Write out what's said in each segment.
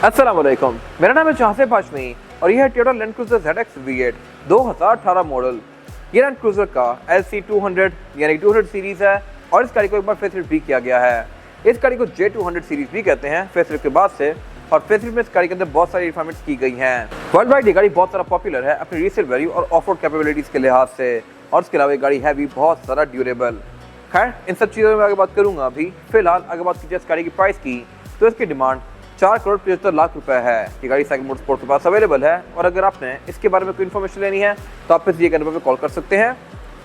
अस्सलाम वालेकुम, मेरा नाम है जहासे हाशमी और यह है Toyota land cruiser ZX V8 2018 model. ये लैंड क्रूजर का LC200 यानी 200 सीरीज है और इस गाड़ी को एक बार फेसलिफ्ट भी किया गया है। इस गाड़ी को J200 सीरीज भी कहते हैं फेसलिफ्ट के बाद से, और फेसलिफ्ट में इस गाड़ी के अंदर बहुत सारी रिफाइनमेंट्स की गई हैं। वर्ल्ड वाइड ये गाड़ी बहुत सारा पॉपुलर है अपनी रीसेल वैल्यू और ऑफ रोड कैपेबिलिटीज के लिहाज से, और इसके अलावा ये गाड़ी है भी बहुत सारा ड्यूरेबल। खैर, इन सब चीज़ों में आगे बात करूंगा। अभी फिलहाल अगर बात कीजिए इस गाड़ी की प्राइस की, तो इसकी डिमांड 4,75,00,000 रुपए है। ये गाड़ी साइकिल मोटरस्पोर्ट के पास अवेलेबल है, और अगर आपने इसके बारे में कोई इन्फॉर्मेशन लेनी है तो आप इस दिए गए नंबर पर कॉल कर सकते हैं,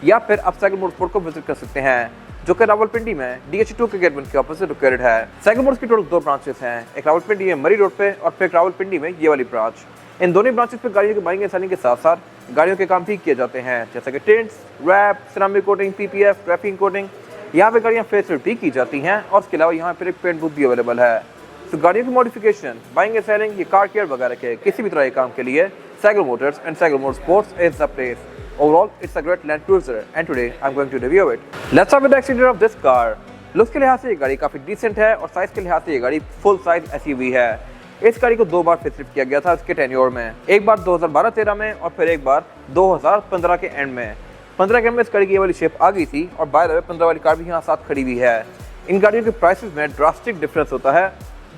या फिर आप साइकिल मोटरस्पोर्ट को विजिट कर सकते हैं, जो कि रावलपिंडी में DH2 के गेट 1 के ऑपोजिट लोकेटेड है। साइकिल मोटर्स की टोटल 2 ब्रांचेस हैं, एक रावलपिंडी में मरी रोड पे और फिर रावलपिंडी में ये वाली ब्रांच। इन दोनों ब्रांचेस पे गाड़ियों की बाइंग एंड सेलिंग के साथ साथ गाड़ियों के काम भी किए जाते हैं, जैसे कि tints, wrap, ceramic coating, PPF, traffic coating. यहाँ पे गाड़ियाँ फेसलिफ्ट भी की जाती हैं, और इसके अलावा यहाँ पर एक पेंट बूथ भी अवेलेबल है। तो गाड़ियों की मॉडिफिकेशन, बाइंग एंड सेलिंग, ये कार केयर वगैरह के किसी भी तरह के काम के लिए cycle Motors and cycle motorsports is the place. Overall, it's a great Land Cruiser, and today I'm going to review it. Let's start with the exterior of this car. Looks के लिहाज से ये गाड़ी काफ़ी डिसेंट है, और size के लिहाज से ये गाड़ी फुल साइज SUV है। इस गाड़ी को 2 बार फेसलिफ्ट किया गया था इसके टेन्योर में, एक बार 2012-13 में और फिर एक बार 2015 के एंड में। 15 के एंड में इस गाड़ी की ये वाली शेप आ गई थी, और बाय द वे 15 वाली कार भी यहाँ साथ खड़ी हुई है। इन गाड़ियों के प्राइसेस में ड्रास्टिक डिफरेंस होता है।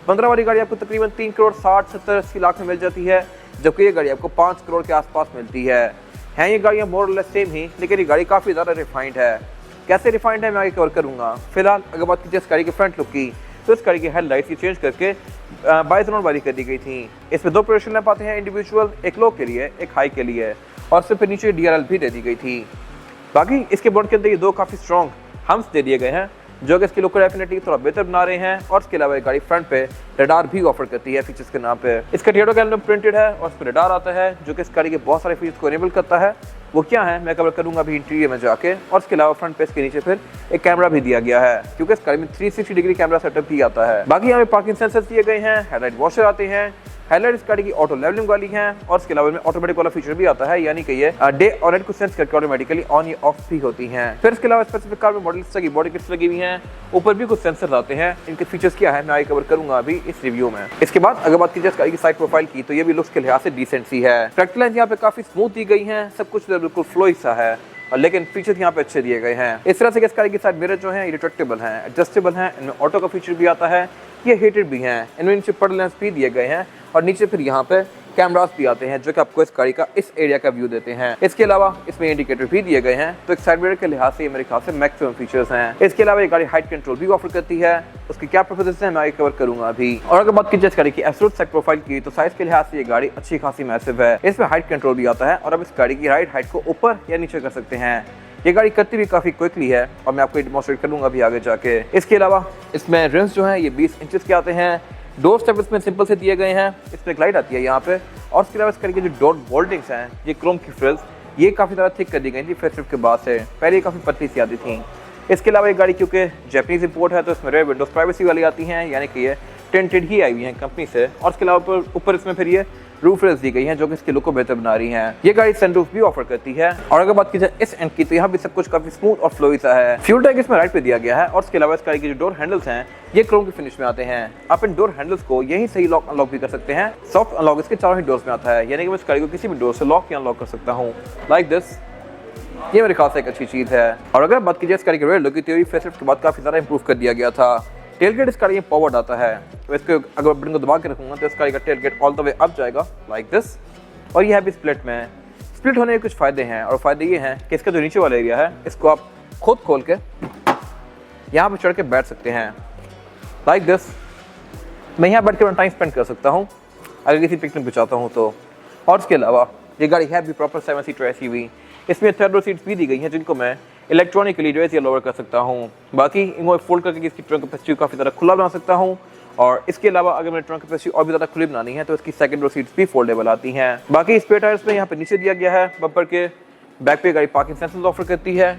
15 वाली गाड़ी आपको तकरीबन 3,60,70,80 लाख में मिल जाती है, जबकि ये गाड़ी आपको 5 करोड़ के आसपास मिलती है। हैं ये गाड़ियाँ मोर और लेस सेम ही, लेकिन ये गाड़ी काफ़ी ज़्यादा रिफाइंड है। कैसे रिफाइंड है मैं आगे कवर करूँगा। फिलहाल अगर बात कीजिए इस गाड़ी के फ्रंट लुक की, तो इस गाड़ी की हेडलाइट्स की चेंज करके बाइजोन वाली कर दी गई थी। इसमें 2 पोजिशन लैंप आते हैं इंडिविजुअल, एक लो के लिए एक हाई के लिए, और सिर्फ नीचे DRL भी दे दी गई थी। बाकी इसके बोर्ड के अंदर ये 2 काफ़ी स्ट्रॉन्ग हम्स दे दिए गए हैं, जो कि इसकी लुक डेफिनेटली थोड़ा बेहतर बना रहे हैं। और इसके अलावा ये गाड़ी फ्रंट पे रडार भी ऑफर करती है फीचर्स के नाम पे। इसका टेडो का एल्बम प्रिंटेड है और इस पर रडार आता है, जो कि इस गाड़ी के बहुत सारे फीचर्स को इनेबल करता है। वो क्या है मैं कवर करूंगा अभी इंटीरियर में जाके। और इसके अलावा फ्रंट पे इसके नीचे फिर एक कैमरा भी दिया गया है, क्योंकि इस गाड़ी में 360 डिग्री कैमरा सेटअप भी आता है। बाकी यहाँ पे पार्किंग सेंसर्स दिए गए हैं, हेडलाइट वॉशर आते हैं, हेडलाइट इस गाड़ी की ऑटो लेवलिंग वाली है, और इसके अलावा में ऑटोमेटिक वाला फीचर भी आता है, यानी कि ये डे और नाइट को सेंस करके ऑटोमेटिकली ऑन या ऑफ भी होती हैं। फिर इसके अलावा स्पेसिफिक कार में मॉडल की बॉडी किट्स लगी हुई हैं, ऊपर भी कुछ सेंसर्स आते हैं। इनके फीचर्स क्या है मैं आगे कवर करूंगा अभी इस रिव्यू में। इसके बाद अगर बात कीजिए इस गाड़ी की साइड प्रोफाइल की, तो ये भी लुक्स के लिहाज से डिसेंट सी है। ट्रैक्टर लाइन यहाँ पे काफी स्मूथ दी गई है, सब कुछ बिल्कुल फ्लोई सा है, और लेकिन फीचर्स यहाँ पे अच्छे दिए गए हैं। इस तरह से इस गाड़ी की साइड मिरर जो है रिट्रैक्टेबल हैं, एडजस्टेबल हैं, इनमें ऑटो का फीचर भी आता है, ये हीटेड भी हैं, इनमें नीचे पड लेंस भी दिए गए हैं, और नीचे फिर यहाँ पे कैमरास भी आते हैं, जो कि आपको इस गाड़ी का इस एरिया का व्यू देते हैं। इसके अलावा इसमें इंडिकेटर भी दिए गए हैं, तो एक साइड मिरर के लिहाज से ये मेरे ख्याल से मैक्सिमम फीचर्स हैं। इसके अलावा ये गाड़ी हाइट कंट्रोल भी ऑफर करती है, उसकी क्या प्रोफेशंस है मैं आगे कवर करूंगा अभी। और अगर बात कीजिए इस गाड़ी की एब्सोल्यूट साइड प्रोफाइल की, तो साइज के लिहाज से ये गाड़ी अच्छी खासी मैसिव है। इसमें हाइट कंट्रोल भी आता है, और अब इस गाड़ी की राइड हाइट को ऊपर या नीचे कर सकते हैं। ये गाड़ी करती भी काफी क्विकली है, और मैं आपको डेमोंस्ट्रेट करूंगा अभी आगे जाके। इसके अलावा इसमें रिम्स जो है ये 20 इंचेस के आते हैं। डोर स्टेप इसमें सिंपल से दिए गए हैं, इसमें एक लाइट आती है यहाँ पे, और इसके अलावा इस गाड़ी के जो डोर बोल्टिंग्स हैं, ये क्रोम की फ्रिल्स, ये काफ़ी ज़्यादा थिक कर दी गई थी फेसलिफ्ट के बाद से, पहले ये काफ़ी पतली सी आती थी। इसके अलावा ये गाड़ी क्योंकि जापानीज इंपोर्ट है, तो इसमें रेयर विंडोज प्राइवेसी वाली आती हैं, यानी कि ये टेंटेड ही आई हुई हैं कंपनी से। और इसके अलावा ऊपर इसमें फिर ये रूफ रेल्स दी गई हैं, जो कि इसके लुक को बेहतर बना रही हैं। ये गाड़ी सनरूफ भी ऑफर करती है। और अगर बात की जाए इस एंड की, तो यहाँ भी सब कुछ काफी स्मूथ और फ्लोई सा है। फ्यूल टैंक इसमें राइट पे दिया गया है, और इसके अलावा इस गाड़ी के जो डोर हैंडल्स हैं ये क्रोम की फिनिश में आते हैं। आप इन डोर हैंडल्स को यहीं सही लॉक अनलॉक भी कर सकते हैं। सॉफ्ट अनलॉक इसके चारों ही डोर्स में आता है, यानी कि मैं इस गाड़ी को किसी भी डोर से लॉक या अनलॉक कर सकता हूँ, लाइक दिस। ये मेरे ख्याल से एक अच्छी चीज है। और अगर बात कीजिए इस गाड़ी के रेयर लुक की, तो फेसलिफ्ट के बाद काफी ज्यादा इंप्रूव कर दिया गया था। टेलगेट इस गाड़ी में पावर्ड आता है, तो इसको अगर बटन को दबा के रखूंगा तो इस गाड़ी का tailgate all the way up जाएगा, लाइक दिस। और ये है भी स्प्लिट में। स्प्लिट होने के कुछ फ़ायदे हैं, और फ़ायदे ये हैं कि इसका जो नीचे वाला एरिया है, इसको आप खुद खोल के यहाँ पे चढ़ के बैठ सकते हैं, लाइक दिस। मैं यहाँ बैठ के अपना टाइम स्पेंड कर सकता हूँ अगर किसी पिकनिक पे चाहता हूँ तो। और इसके अलावा ये गाड़ी है भी प्रॉपर 7 सीटर SUV। इसमें थर्ड रो सीट्स भी दी गई हैं, जिनको मैं इलेक्ट्रॉनिकली रेज या लोअर कर सकता हूँ। बाकी इनको फोल्ड करके इसकी ट्रंक कैपेसिटी काफ़ी ज़्यादा खुला बना सकता हूँ। और इसके अलावा अगर मैंने ट्रंक कैपेसिटी और भी ज़्यादा खुली बनानी है, तो इसकी सेकंड रो सीट्स भी फोल्डेबल आती हैं। बाकी स्पेयर टायर्स में यहाँ पे नीचे दिया गया है बम्पर के। बैक पे गाड़ी पार्किंग सेंसर्स ऑफर करती है,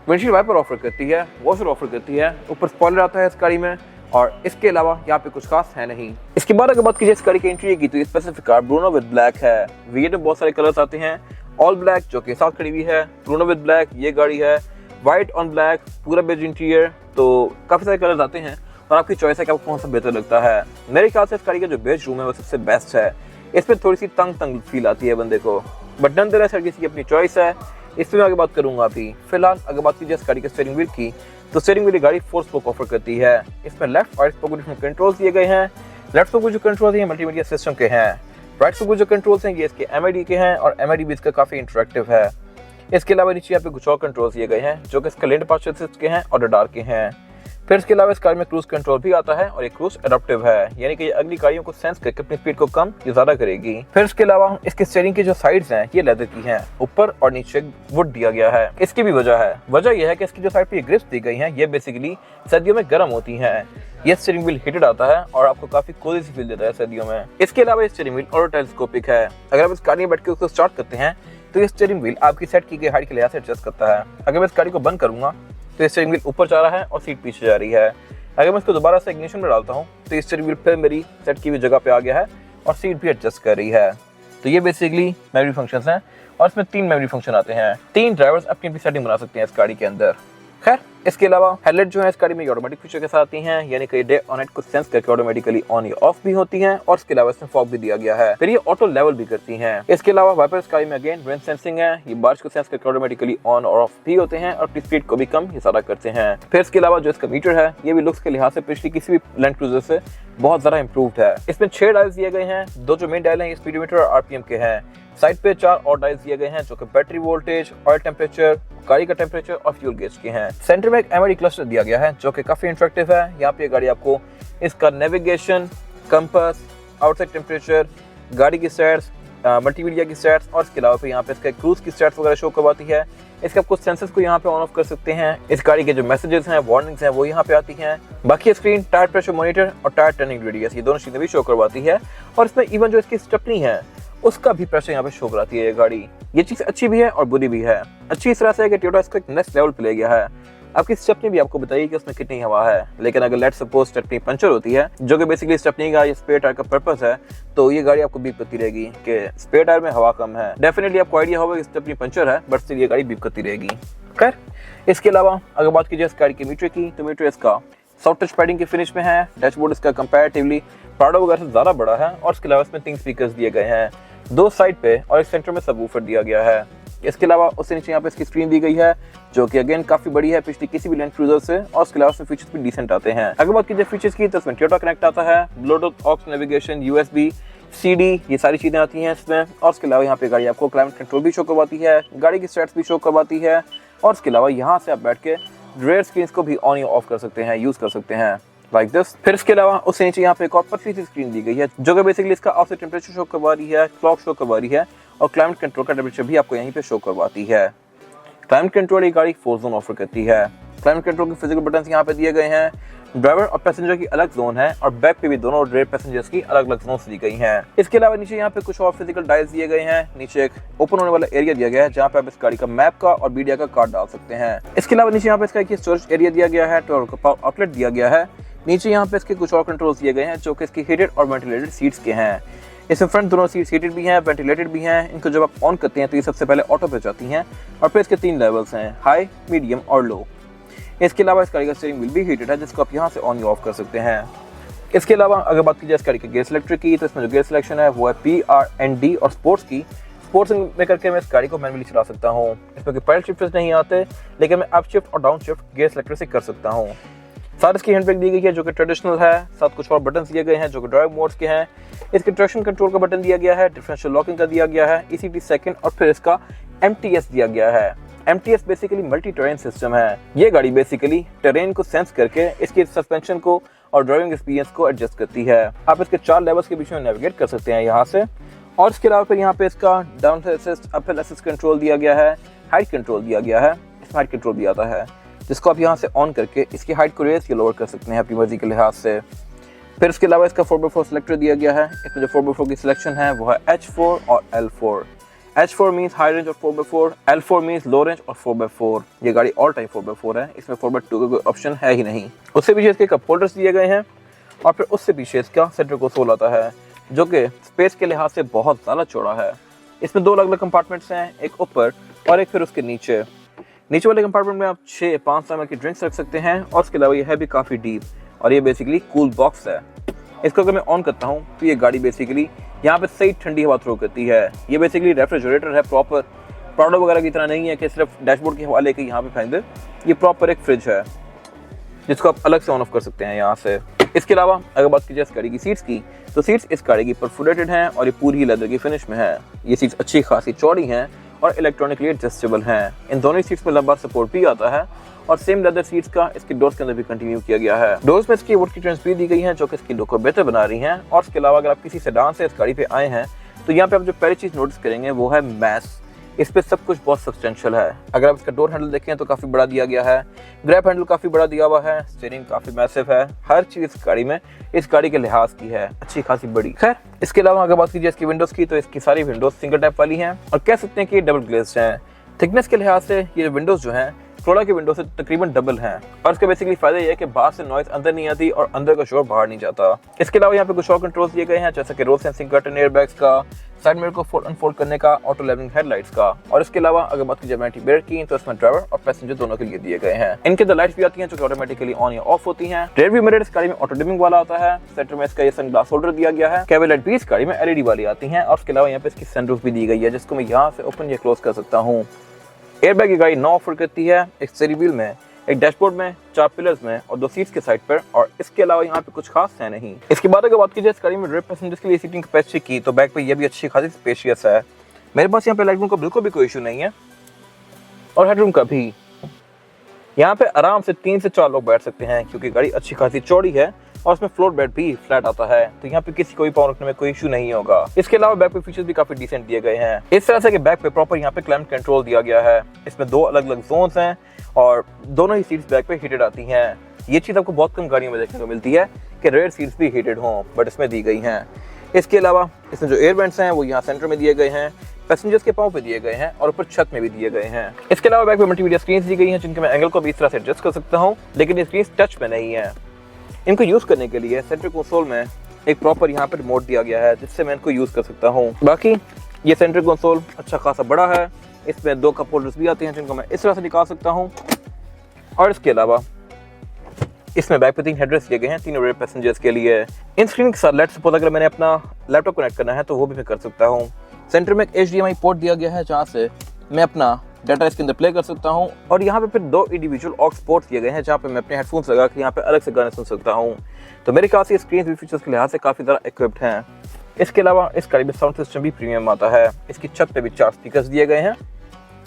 विंडशील्ड वाइपर ऑफर करती है, वॉशर ऑफर करती है, ऊपर स्पॉइलर आता है इस गाड़ी में, और इसके अलावा यहाँ पे कुछ खास है नहीं। इसके बाद अगर बात कीजिए इस गाड़ी के इंटीरियर की, तो specific car Bruno with black है। V8 में बहुत सारे कलर्स आते हैं, ऑल ब्लैक जो कि साथ खड़ी हुई है, ब्रूनो विद ब्लैक ये गाड़ी है, व्हाइट ऑन ब्लैक, पूरा बेज इंटीरियर, तो काफ़ी सारे कलर्स आते हैं। और आपकी चॉइस है कि आपको कौन सा बेहतर लगता है। मेरे ख्याल से इस गाड़ी का जो बेस रूम है वो सबसे बेस्ट है। इसमें थोड़ी सी तंग फील आती है बंदे को, बट नॉनदलेस हर किसी की अपनी चॉइस है। इसमें आगे बात करूंगा अभी। फिलहाल अगर बात कीजिए इस गाड़ी के स्टीयरिंग व्हील की, तो स्टीयरिंग व्हील गाड़ी 4 स्पोक ऑफर करती है। इसमें लेफ्ट और राइट स्पोक में कंट्रोल्स दिए गए हैं। लेफ्ट स्पोक जो कंट्रोल्स हैं मल्टीमीडिया सिस्टम के हैं। राइट स्पोक जो कंट्रोल्स हैं ये इसके MID के हैं और MID भी इसका काफी इंटरेक्टिव है। इसके अलावा नीचे यहाँ पे कुछ और कंट्रोल्स दिए गए हैं जो कि इसका लेन पार्चर असिस्ट के हैं और रडार के हैं। फिर इसके अलावा इस कार में क्रूज कंट्रोल भी आता है और एक क्रूज एडाप्टिव है, यानी कि ये अगली गाड़ियों को सेंस करके अपनी स्पीड को कम या ज्यादा करेगी। फिर इसके अलावा इसके स्टीयरिंग की जो साइड्स हैं ये लेदर की हैं, ऊपर और नीचे वुड दिया गया है। इसकी भी वजह यह है कि इसकी जो साइड पे ग्रिप्स दी गई हैं ये बेसिकली सर्दियों में गर्म होती हैं। ये स्टीयरिंग व्हील हीटेड आता है और आपको काफी कोजी सी फील देता है सर्दियों में। इसके अलावा ये स्टीयरिंग व्हील ऑटो टेलीस्कोपिक है। अगर आप इस गाड़ी में बैठ के उसको स्टार्ट करते हैं तो ये स्टीयरिंग व्हील आपकी सेट की गई हाइट के लिहाज से एडजस्ट करता है। अगर मैं इस गाड़ी को बंद करूंगा तो ये स्टीयरिंग व्हील ऊपर जा रहा है और सीट पीछे जा रही है। अगर मैं इसको दोबारा से इग्निशन में डालता हूँ तो ये स्टीयरिंग व्हील फिर मेरी सेट की हुई जगह पे आ गया है और सीट भी एडजस्ट कर रही है। तो ये बेसिकली मेमोरी फंक्शंस हैं और इसमें 3 मेमोरी फंक्शन आते हैं। 3 ड्राइवर्स अपनी अपनी सेटिंग बना सकते हैं इस गाड़ी के अंदर। खैर, इसके अलावा हेडलाइट जो है इस गाड़ी में ऑटोमेटिक फीचर के साथ आती हैं, यानी कि डे और नाइट को सेंस करके ऑटोमेटिकली ऑन या ऑफ भी होती हैं और इसके अलावा इसमें फॉग भी दिया गया है। फिर ये ऑटो लेवल भी करती हैं। इसके अलावा वाइपर इस गाड़ी में अगेन रेन सेंसिंग है, ये बारिश को सेंस करके ऑटोमेटिकली ऑन और ऑफ भी होते हैं और अपनी स्पीड को भी कम या ज्यादा करते हैं। फिर इसके अलावा जो इसका मीटर है ये भी लुक्स के लिहाज से पिछली किसी भी लैंड क्रूजर से बहुत ज्यादा इंप्रूव्ड है। इसमें 6 डायल्स दिए गए हैं। 2 जो मेन डायल हैं ये स्पीडोमीटर और RPM के हैं। साइड पे 4 और डायल्स दिए गए हैं जो कि बैटरी वोल्टेज, ऑयल टेम्परेचर, गाड़ी का टेम्परेचर और फ्यूल गेज के हैं। सेंटर में एक MID क्लस्टर दिया गया है जो कि काफी इंटरेक्टिव है। यहाँ पे गाड़ी आपको इसका नेविगेशन, कंपास, आउटसाइड टेम्परेचर, गाड़ी की स्टैट्स, मल्टीमीडिया की स्टैट्स और इसके अलावा फिर यहाँ पे इसका क्रूज की स्टैट्स वगैरह शो करवाती है। इसके आपको सेंसर्स को यहाँ पे ऑन ऑफ कर सकते हैं। इस गाड़ी के जो मैसेजेस हैं, वार्निंग्स हैं वो यहाँ पे आती हैं। बाकी स्क्रीन टायर प्रेशर मॉनिटर और टायर टर्निंग रेडियस ये दोनों चीजें भी शो करवाती है और इसमें इवन जो इसकी स्टेपनी है उसका भी प्रेशर यहाँ पे शो कराती है ये गाड़ी। ये चीज अच्छी भी है और बुरी भी है। अच्छी इस तरह से है कि टोयोटा इसको एक नेक्स्ट लेवल पे ले गया है। आपकी स्टेपनी भी आपको बताइए कि उसमें कितनी हवा है, लेकिन अगर लेट्स सपोज स्टेपनी पंचर होती है जो कि बेसिकली स्टेपनी का ये स्पेयर टायर का पर्पस है, तो ये गाड़ी आपको बीप करती रहेगी कि स्पेयर टायर में हवा कम है। डेफिनेटली आपको आइडिया होगा कि स्टेपनी पंचर है, बट स्टिल ये गाड़ी बीप करती रहेगी। खैर, इसके अलावा अगर बात कीजिए इस गाड़ी के मीटर की, तो मीटर इसका सॉफ्ट टच पैडिंग के फिनिश में है। डैशबोर्ड इसका कंपैरेटिवली प्राडो वगैरह से ज्यादा बड़ा है और इसके अलावा इसमें 3 स्पीकर्स दिए गए हैं, 2 साइड पे और एक सेंटर में सबवूफर दिया गया है। इसके अलावा उससे नीचे यहाँ पे इसकी स्क्रीन दी गई है जो कि अगेन काफी बड़ी है पिछली किसी भी लैंड क्रूजर से और इसके अलावा उसमें फीचर्स भी डिसेंट आते हैं। अगर बात कीजिए फीचर्स की तो इसमें टोयोटा कनेक्ट आता है, Bluetooth, aux navigation, USB, CD ये सारी चीजें आती हैं इसमें और इसके अलावा यहाँ पे गाड़ी आपको क्लाइमेट कंट्रोल भी शो करवाती है, गाड़ी की स्टैट्स भी शो करवाती है और इसके अलावा यहाँ से आप बैठ के रेयर स्क्रीन को भी ऑन या ऑफ कर सकते हैं, यूज कर सकते हैं लाइक दिस। फिर इसके अलावा उससे नीचे यहाँ पे एक और पतली सी स्क्रीन दी गई है जो कि बेसिकली इसका आउटसाइड टेम्परेचर शो करवा रही है, क्लॉक शो करवा रही है और क्लाइमेट कंट्रोल का टेम्परेचर भी आपको यहीं पे शो करवाती है। क्लाइमेट कंट्रोल ये गाड़ी 4 जोन ऑफर करती है। क्लाइमेट कंट्रोल के फिजिकल बटन्स यहाँ पे दिए गए हैं। ड्राइवर और पैसेंजर की अलग जोन है और बैक पे भी दोनों रेयर पैसेंजर्स की अलग अलग जोन्स दी गई हैं। इसके अलावा नीचे यहाँ पे कुछ और फिजिकल डायल्स दिए गए हैं। नीचे एक ओपन होने वाला एरिया दिया गया है जहाँ पे आप इस गाड़ी का मैप का और मीडिया का कार्ड डाल सकते हैं। इसके अलावा नीचे यहाँ पे इसका एक स्टोरेज एरिया दिया गया है, तो पावर आउटलेट दिया गया है। नीचे यहाँ पे इसके कुछ और कंट्रोल्स दिए गए हैं जो कि इसकी हीटेड और वेंटिलेटेड सीट्स के हैं। इसमें फ्रंट दोनों सीट्स हीटेड भी हैं, वेंटिलेटेड भी हैं। इनको जब आप ऑन करते हैं तो ये सबसे पहले ऑटो पे जाती हैं और फिर इसके 3 लेवल्स हैं, हाई, मीडियम और लो। इसके अलावा इस गाड़ी का स्टीयरिंग व्हील भी हीटेड है जिसको आप यहाँ से ऑन या ऑफ कर सकते हैं। इसके अलावा अगर बात की जाए इस गाड़ी के गियर सिलेक्टर की, तो इसमें जो गियर सिलेक्शन है वो है P, R and D और स्पोर्ट्स की। स्पोर्ट्स में करके मैं इस गाड़ी को मैनुअली चला सकता हूँ। इसमें कोई पैडल शिफ्टर्स नहीं आते, लेकिन मैं अप शिफ्ट और डाउन शिफ्ट गियर सिलेक्टर से कर सकता हूँ। साथ इसकी हैंड ब्रेक दी गई है जो कि ट्रेडिशनल है, साथ कुछ और बटन दिए गए हैं जो कि ड्राइव मोड्स के हैं। इसके ट्रैक्शन कंट्रोल का बटन दिया गया है, डिफरेंशियल लॉकिंग का दिया गया है, ECT सेकंड और फिर इसका MTS दिया गया है। MTS basically multi terrain system है। ये गाड़ी बेसिकली टेरेन को सेंस करके इसकी सस्पेंशन को और ड्राइविंग एक्सपीरियंस को एडजस्ट करती है। आप इसके 4 लेवल्स के बीच में नेविगेट कर सकते हैं यहाँ से और इसके अलावा फिर यहाँ पे इसका down assist, up hill assist control दिया गया है, हाइट कंट्रोल दिया गया है। इसमें हाइट कंट्रोल भी आता है जिसको आप यहाँ से ऑन करके इसकी हाइट को रेज या लोअर कर सकते हैं अपनी मर्जी के लिहाज से। फिर इसके अलावा इसका 4x4 सिलेक्टर दिया गया है। इसमें जो 4x4 की सिलेक्शन है वो है H4 और L4। H4 means high range और 4x4, L4 means low range और 4x4। ये गाड़ी ऑल टाइम 4x4 है, इसमें 4x2 का कोई ऑप्शन है ही नहीं। उससे पीछे इसके कप होल्डर्स दिए गए हैं और फिर उससे पीछे इसका सेंटर कंसोल आता है जो कि स्पेस के लिहाज से बहुत ज़्यादा चौड़ा है। इसमें 2 अलग अलग कंपार्टमेंट्स हैं, एक ऊपर और एक फिर उसके नीचे वाले कंपार्टमेंट में आप 6-5 ml की ड्रिंक्स रख सकते हैं और उसके अलावा यह है भी काफ़ी डीप। और ये बेसिकली कूल बॉक्स है। इसको अगर मैं ऑन करता हूँ तो ये गाड़ी बेसिकली यहाँ पे सही ठंडी हवा थ्रो करती है। ये बेसिकली रेफ्रिजरेटर है, प्रॉपर प्राडो वगैरह की तरह नहीं है कि सिर्फ डैशबोर्ड की हवा लेके यहाँ पे फेंक दे। ये प्रॉपर एक फ्रिज है जिसको आप अलग से ऑन ऑफ कर सकते हैं यहाँ से। इसके अलावा अगर बात की जाए इस गाड़ी की सीट्स की, तो सीट्स इस गाड़ी की परफोरेटेड हैं और ये पूरी लेदर की फिनिश में है। ये सीट्स अच्छी खासी चौड़ी हैं और इलेक्ट्रॉनिकली एडजस्टेबल हैं। इन दोनों सीट्स में लंबा सपोर्ट भी आता है और सेम लेदर सीट्स का इसके डोर्स के अंदर भी कंटिन्यू किया गया है। डोर्स में इसकी वुड की ट्रेंस भी दी गई है जो कि इसकी लुक को बेहतर बना रही हैं। और इसके अलावा अगर आप किसी सेडान से इस गाड़ी पे आए हैं तो यहाँ पे आप जो पहली चीज़ नोटिस करेंगे वो है मैस। इस पे सब कुछ बहुत सब्सटेंशियल है। अगर आप इसका डोर हैंडल देखें तो काफ़ी बड़ा दिया गया है, ग्रैब हैंडल काफ़ी बड़ा दिया हुआ है, स्टीयरिंग काफ़ी मैसिव है। हर चीज़ इस गाड़ी में इस गाड़ी के लिहाज की है अच्छी खासी बड़ी। खैर इसके अलावा अगर बात कीजिए इसकी विंडोज़ की, तो इसकी सारी विंडोज़ सिंगल टैप वाली हैं और कह सकते हैं कि डबल ग्लेज्ड हैं। थिकनेस के लिहाज से ये विंडोज़ जो हैं क्रोला की विंडो से तकरीबन डबल हैं और इसका बेसिकली फायदा ये है कि बाहर से नॉइस अंदर नहीं आती और अंदर का शोर बाहर नहीं जाता। इसके अलावा यहाँ पे कुछ और कंट्रोल्स दिए गए हैं जैसे कि रोल सेंसिंग कर्टन एयरबैग्स का, साइड मिरर को फोल्ड अनफोल्ड करने का, ऑटो लेवलिंग हेडलाइट्स का। और इसके अलावा अगर बात कीजिए मैटी ब्रेक की, तो इसमें ड्राइवर और पैसेंजर दोनों के लिए दिए गए हैं। इनके अंदर लाइट्स भी आती हैं जो कि ऑटोमेटिकली ऑन या ऑफ होती हैं। रियर व्यू मिरर इस गाड़ी में ऑटो डिमिंग वाला आता है। सेंटर में इसका ये सन ग्लास होल्डर दिया गया है। कैबिन लाइट भी इस गाड़ी में एलईडी वाली आती हैं और इसके अलावा यहाँ पे इसकी सनरूफ भी दी गई है जिसको मैं यहाँ से ओपन या क्लोज कर सकता हूँ। एयरबैग की गाड़ी 9 ऑफर करती है, एक स्टीयरिंग व्हील में, एक डैशबोर्ड में, 4 पिलर्स में और 2 सीट्स के साइड पर। और इसके अलावा यहाँ पे कुछ खास है नहीं। इसके बाद अगर बात कीजिए इस गाड़ी में रेयर पैसेंजर्स के लिए सीटिंग कैपेसिटी की, तो बैक पे ये भी अच्छी खासी स्पेशियस है। मेरे पास यहाँ पे लेग रूम का बिल्कुल भी कोई इशू नहीं है और हेडरूम का भी। यहाँ पे आराम से 3 से 4 लोग बैठ सकते हैं क्योंकि गाड़ी अच्छी खासी चौड़ी है और इसमें फ्लोर बेड भी फ्लैट आता है, तो यहाँ पे किसी को भी पाँव रखने में कोई इशू नहीं होगा। इसके अलावा बैक पे फीचर्स भी काफी डिसेंट दिए गए हैं इस तरह से कि बैक पे प्रॉपर यहाँ पे क्लाइमेट कंट्रोल दिया गया है। इसमें 2 अलग अलग जोन्स हैं और दोनों ही सीट्स बैक पे हीटेड आती हैं। ये चीज़ आपको बहुत कम गाड़ियों में देखने को मिलती है कि रेयर सीट्स भी हीटेड हों, बट इसमें दी गई हैं। इसके अलावा इसमें जो एयर वेंट्स हैं वो यहाँ सेंटर में दिए गए हैं, पैसेंजर्स के पाँव पे दिए गए हैं और ऊपर छत में भी दिए गए हैं। इसके अलावा बैक पे मल्टीमीडिया स्क्रीन्स दी गई हैं जिनके मैं एंगल को भी इस तरह से एडजस्ट कर सकता हूँ, लेकिन ये स्क्रीन्स टच में नहीं है। इनको यूज़ करने के लिए सेंटर कंसोल में एक प्रॉपर यहाँ पे रिमोट दिया गया है जिससे मैं इनको यूज़ कर सकता हूँ। बाकी ये सेंटर कंसोल अच्छा खासा बड़ा है। इसमें 2 कप होल्डर्स भी आते हैं जिनको मैं इस तरह से निकाल सकता हूँ। और इसके अलावा इसमें बैक पे 3 हेडरेस्ट दिए गए हैं, 3 रेयर पैसेंजर्स के लिए। इन स्क्रीन के साथ लेट्स सपोज अगर मैंने अपना लैपटॉप कनेक्ट करना है तो वो भी मैं कर सकता हूँ। सेंटर में एक HDMI पोर्ट दिया गया है जहाँ से मैं अपना डाटा इसके अंदर प्ले कर सकता हूँ। और यहाँ पे फिर 2 इंडिविजुअल ऑक्स पोर्ट्स दिए गए हैं जहाँ पे मैं अपने हेडफोन्स लगा के यहाँ पे अलग से गाने सुन सकता हूँ। तो मेरे ख्याल से स्क्रीन भी फीचर्स के लिहाज से काफ़ी ज़्यादा इक्विप्ड हैं। इसके अलावा इस गाड़ी में साउंड सिस्टम भी प्रीमियम आता है। इसकी छत पे भी 4 स्पीकर्स दिए गए हैं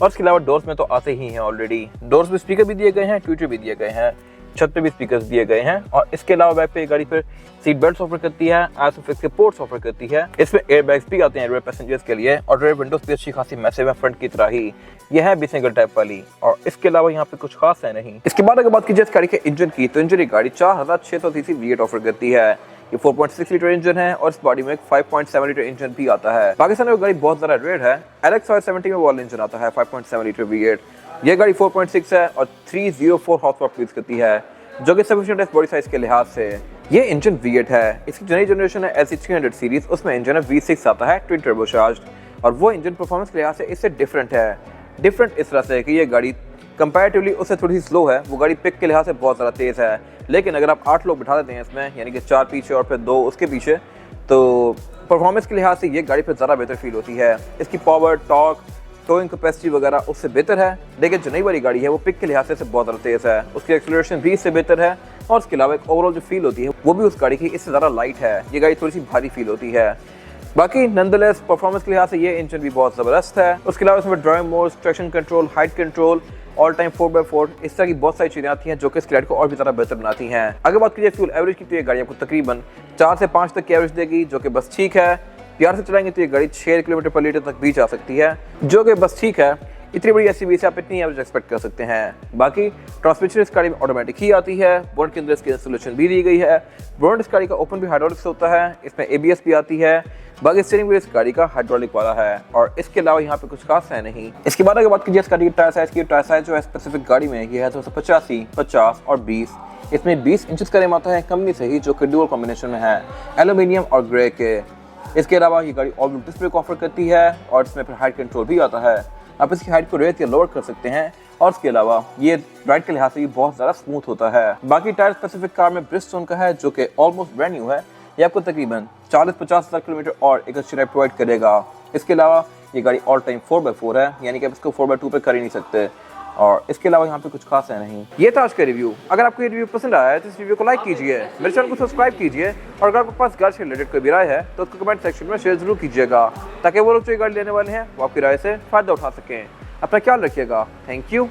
और इसके अलावा डोर्स में तो आते ही हैं ऑलरेडी। डोर्स में स्पीकर भी दिए गए हैं, ट्विटर भी दिए गए हैं, छत पे भी स्पीकर्स दिए गए हैं। और इसके अलावा बैक पे गाड़ी फिर सीट बेल्ट ऑफर करती है, आइसोफिक्स के पोर्ट्स ऑफर करती है। इसमें एयरबैग्स भी आते हैं रेयर पैसेंजर्स के लिए और रेयर विंडोज भी अच्छी खासी मैसिव है फ्रंट की तरह ही। यह है भी सिंगल टाइप वाली और इसके अलावा यहाँ पे कुछ खास है नहीं। इसके बाद अगर बात कीजिए इस गाड़ी के इंजन की, तो इंजन गाड़ी 4600 सीसी V8 ऑफर करती है। ये 4.6 लीटर इंजन है और इस बॉडी में एक 5.7 लीटर इंजन भी आता है। पाकिस्तान में गाड़ी बहुत ज़्यादा रेयर है। LX 570 में वाला इंजन आता है 5.7 लीटर V8। यह गाड़ी 4.6 है और 304 हॉर्स पावर प्रोड्यूस करती है जो कि सफिशिएंट है बॉडी साइज के लिहाज से। ये इंजन V8 है। इसकी जो नई जनरेशन है LC300 सीरीज, उसमें इंजन है V6 आता है ट्विन टर्बोचार्ज्ड और वो इंजन परफॉर्मेंस के लिहाज से इससे डिफरेंट है। डिफरेंट इस तरह से कि ये गाड़ी कंपैरेटिवली उससे थोड़ी सी स्लो है। वो गाड़ी पिक के लिहाज से बहुत ज़्यादा तेज़ है, लेकिन अगर आप 8 लोग बिठा देते हैं इसमें, यानी कि 4 पीछे और फिर 2 उसके पीछे, तो परफॉर्मेंस के लिहाज से ये गाड़ी फिर ज़्यादा बेहतर फील होती है। इसकी पावर, टॉर्क, टोइंग कैपेसिटी वगैरह उससे बेहतर है, लेकिन जो नई वाली गाड़ी है वो पिक के लिहाज से बहुत ज़्यादा तेज़ है। उसकी एक्सेलरेशन भी इससे बेहतर है और उसके अलावा एक ओवरऑल जो फील होती है वो भी उस गाड़ी की इससे ज़्यादा लाइट है। ये गाड़ी थोड़ी सी भारी फील होती है। बाकी नंदलेस परफॉर्मेंस के लिहाज से ये इंजन भी बहुत ज़बरदस्त है। उसके अलावा इसमें driving mode, traction control, height control, all time 4x4 इस तरह की बहुत सारी चीज़ें आती हैं जो कि इस राइड को और भी ज़्यादा बेहतर बनाती हैं। अगर बात कीजिए फ्यूल एवरेज की, तो ये गाड़ी आपको तकरीबन 4 से 5 तक की एवरेज देगी जो कि बस ठीक है। प्यार से चलाएंगे तो ये गाड़ी 6 किलोमीटर पर लीटर तक भी जा सकती है जो कि बस ठीक है। इतनी बड़ी SUV से आप इतनी एवरेज एक्सपेक्ट कर सकते हैं। बाकी ट्रांसमिशन इस गाड़ी में ऑटोमेटिक ही आती है। बोनट के अंदर इसकी इंस्टॉलेशन भी दी गई है। बोनट इस गाड़ी का ओपन भी हाइड्रोलिक से होता है। इसमें ABS भी आती है। बाकी स्टीयरिंग व्हील इस गाड़ी का हाइड्रोलिक वाला है और इसके अलावा यहाँ पे कुछ खास है नहीं। इसके बाद अगर बात कीजिए इस गाड़ी की टायर साइज की, टायर साइज जो है स्पेसिफिक गाड़ी में ये है 285, 50 और 20। इसमें 20 इंचेस का रिम आता है कंपनी से ही जो कि डुअल कॉम्बिनेशन में है, एल्यूमिनियम और ग्रे के। इसके अलावा ये गाड़ी all wheel disc brake offer करती है और इसमें फिर हाइट कंट्रोल भी आता है। आप इसकी हाइट को रेज या लोअर कर सकते हैं और इसके अलावा ये राइड के लिहाज से भी बहुत ज़्यादा स्मूथ होता है। बाकी टायर स्पेसिफिक कार में ब्रिजस्टोन का है जो कि ऑलमोस्ट ब्रांड न्यू है। ये आपको तकरीबन 40-50 हज़ार किलोमीटर और एक अच्छी राइड प्रोवाइड करेगा। इसके अलावा ये गाड़ी ऑल टाइम 4x4 है, यानी कि आप इसको 4x2 पे कर ही नहीं सकते। और इसके अलावा यहाँ पे कुछ खास है नहीं। ये था आज का रिव्यू। अगर आपको ये रिव्यू पसंद आया है तो इस रिव्यू को लाइक कीजिए, मेरे चैनल को सब्सक्राइब कीजिए और अगर आपके पास गाड़ी से रिलेटेड कोई भी राय है तो उसको कमेंट सेक्शन में शेयर जरूर कीजिएगा, ताकि वो लोग जो गाड़ी लेने वाले हैं वो आपकी राय से फायदा उठा सकें। अपना ख्याल रखिएगा। Thank you.